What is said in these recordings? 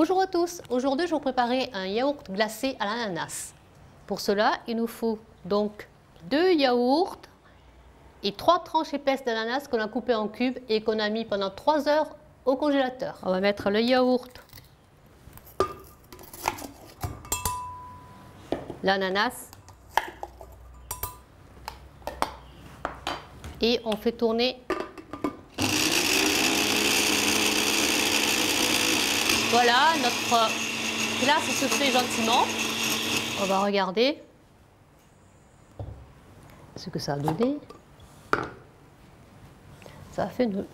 Bonjour à tous, aujourd'hui je vais vous préparer un yaourt glacé à l'ananas. Pour cela, il nous faut donc 2 yaourts et 3 tranches épaisses d'ananas qu'on a coupées en cubes et qu'on a mis pendant 3 heures au congélateur. On va mettre le yaourt, l'ananas et on fait tourner. Voilà, notre glace se fait gentiment. On va regarder ce que ça a donné. Ça a fait une...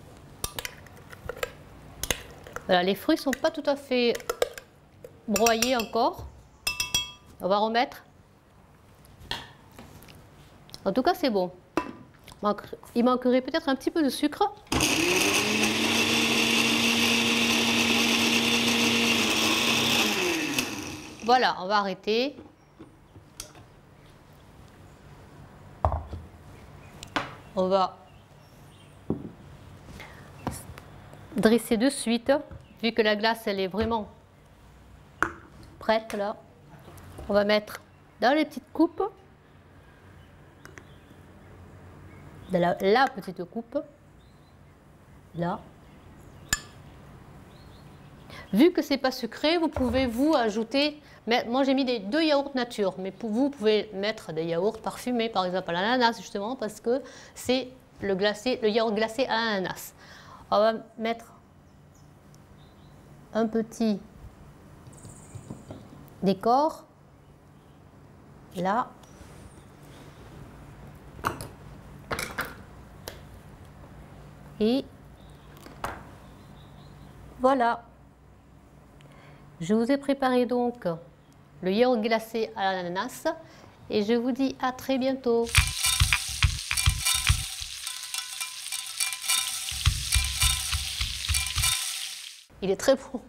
Voilà, les fruits ne sont pas tout à fait broyés encore. On va remettre. En tout cas, c'est bon. Il manquerait peut-être un petit peu de sucre. Voilà, on va arrêter. On va dresser de suite, vu que la glace elle est vraiment prête là. On va mettre dans les petites coupes, dans la petite coupe, là. Vu que c'est pas sucré, vous pouvez vous ajouter, mais moi j'ai mis des 2 yaourts nature, mais vous pouvez mettre des yaourts parfumés, par exemple à l'ananas justement, parce que c'est le yaourt glacé à l'ananas. On va mettre un petit décor, là. Et voilà. Je vous ai préparé donc le yaourt glacé à l'ananas et je vous dis à très bientôt. Il est très bon.